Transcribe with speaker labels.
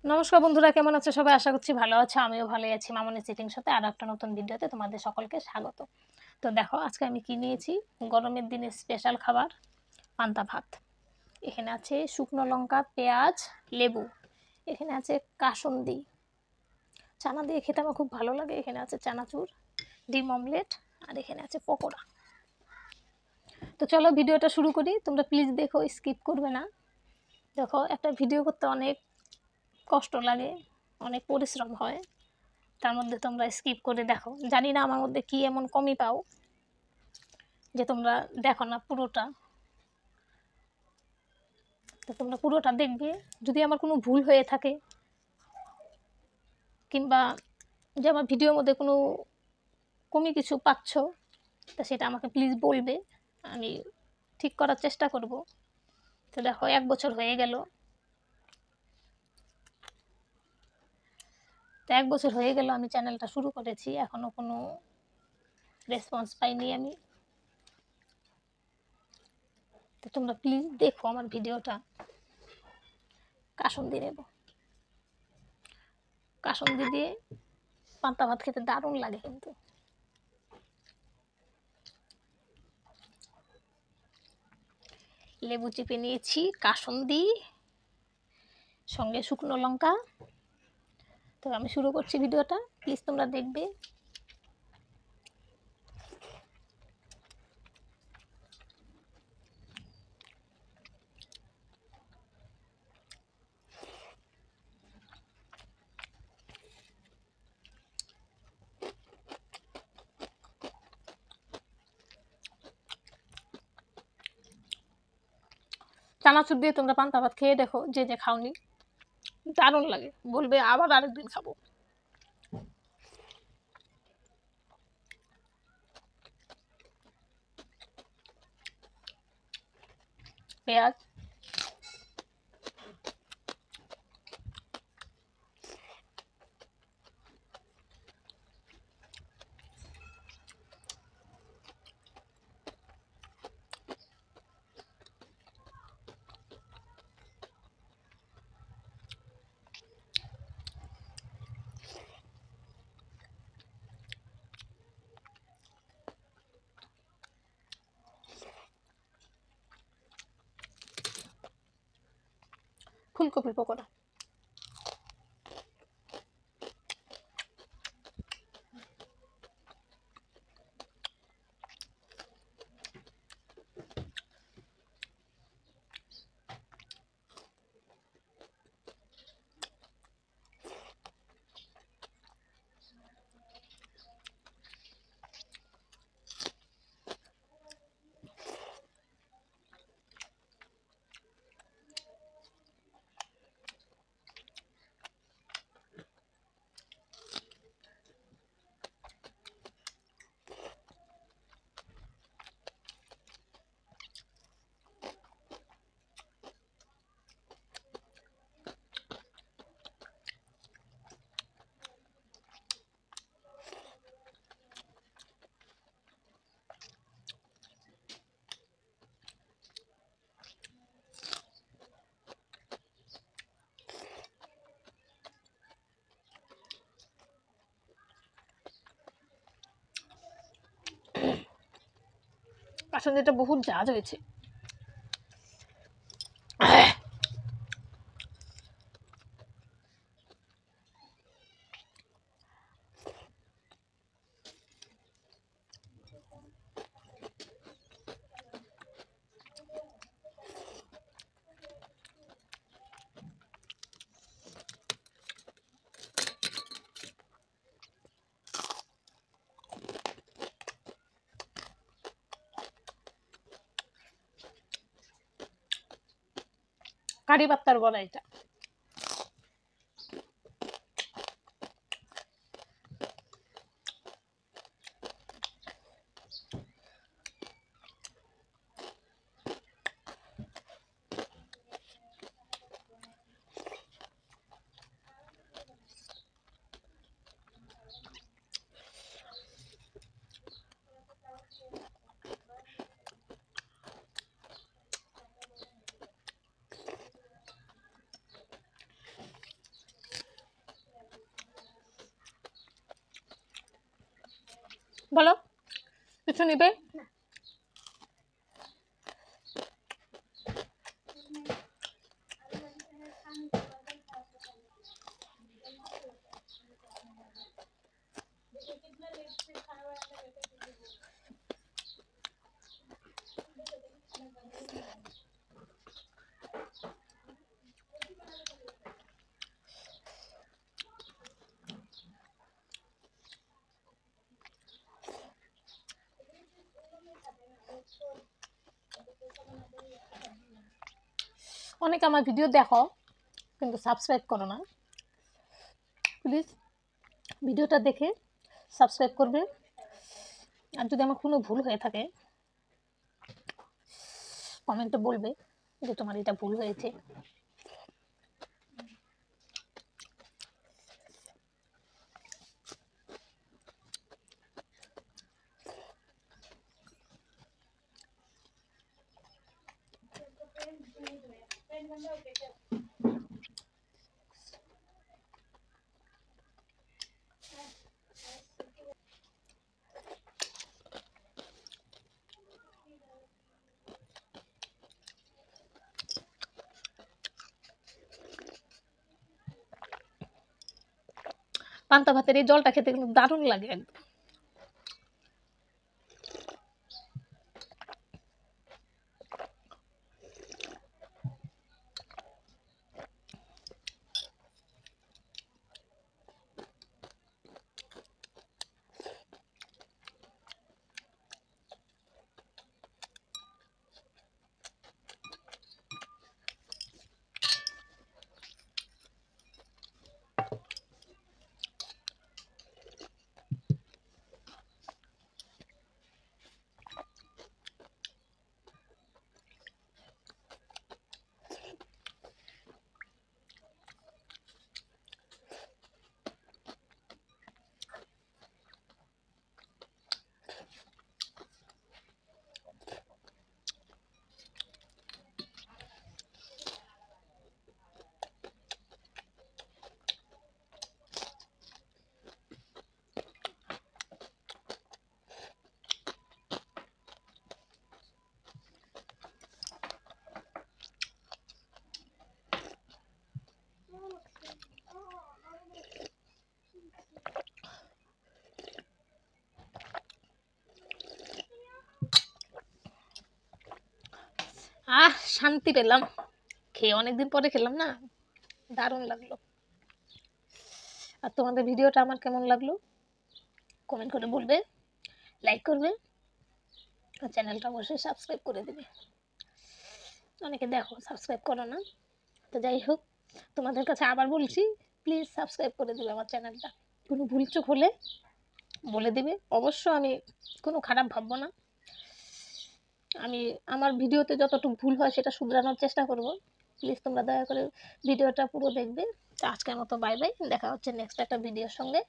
Speaker 1: নমস্কার বন্ধুরা, কেমন আছো সবাই? আশা করছি ভালো আছো। আমিও ভালোই আছি। মামনি সিটিং সাথে আর একটা নতুন ভিডিওতে তোমাদের সকলকে স্বাগত। তো দেখো আজকে আমি কি নিয়েছি, গরমের দিনে স্পেশাল খাবার পান্তা ভাত। এখানে আছে শুকনো লঙ্কা, পেঁয়াজ, লেবু। এখানে আছে কাসুন্দি, চানা দিয়ে খেতে আমার খুব ভালো লাগে। এখানে আছে চানাচুর, ডিম অমলেট, আর এখানে আছে পকোড়া। তো চলো ভিডিওটা শুরু করি। তোমরা প্লিজ দেখো, স্কিপ করবে না। দেখো, একটা ভিডিও করতে অনেক কষ্ট লাগে, অনেক পরিশ্রম হয়, তার মধ্যে তোমরা স্কিপ করে দেখো। জানি না আমার মধ্যে কি এমন কমই পাও যে তোমরা দেখো না পুরোটা। তো তোমরা পুরোটা দেখবে। যদি আমার কোনো ভুল হয়ে থাকে কিংবা যে আমার ভিডিওর মধ্যে কোনো কমি কিছু পাচ্ছ, তা সেটা আমাকে প্লিজ বলবে, আমি ঠিক করার চেষ্টা করব। তো দেখো, 1 বছর হয়ে গেল। তো 1 বছর হয়ে গেল আমি চ্যানেলটা শুরু করেছি, এখনও কোনো রেসপন্স পাইনি আমি। তো তোমরা প্লিজ দেখো আমার ভিডিওটা। কাসুন্দি নেব, কাসুন্দি দিয়ে পান্তা ভাত খেতে দারুণ লাগে কিন্তু। লেবু চিপে নিয়েছি, কাসুন্দি, সঙ্গে শুকনো লঙ্কা। তো আমি শুরু করছি ভিডিওটা, প্লিজ তোমরা দেখবে। চানাচুর দিয়ে তোমরা পান্তা ভাত খেয়ে দেখো, যে যে খাওনি, দারুণ লাগে, বলবে আবার আরেকদিন খাবো। পেঁয়াজ, ফুলকপির পকোড়া। আসলে এটা বহুত ঝাঁজ হয়েছে। কারি পাত্তার বড়া এটা। বলো কিছু নিবে? অনেকে আমার ভিডিও দেখো কিন্তু সাবস্ক্রাইব করো না, প্লিজ ভিডিওটা দেখে সাবস্ক্রাইব করবে। আর যদি আমার কোনো ভুল হয়ে থাকে কমেন্টে বলবে যে তোমার এটা ভুল হয়েছে। পান্তা ভাতের এই জলটা খেতে কিন্তু দারুণ লাগে একদম। শান্তি পেলাম খেয়ে, অনেকদিন পরে খেলাম না, দারুণ লাগলো। আর তোমাদের ভিডিওটা আমার কেমন লাগলো কমেন্ট করে বলবে, লাইক করবে, আর চ্যানেলটা অবশ্যই সাবস্ক্রাইব করে দেবে। অনেকে দেখো সাবস্ক্রাইব করো না, তো যাই হোক তোমাদের কাছে আবার বলছি প্লিজ সাবস্ক্রাইব করে দেবে আমার চ্যানেলটা। কোনো ভুল চুক হলে বলে দিবে, অবশ্য আমি কোনো খারাপ ভাববো না। আমি আমার ভিডিওতে যতটুকু ভুল হয় সেটা শুধরানোর চেষ্টা করব। প্লিজ তোমরা দয়া করে ভিডিওটা পুরো দেখবে। তো আজকের মতো বাই বাই, দেখা হচ্ছে নেক্সট একটা ভিডিওর সঙ্গে।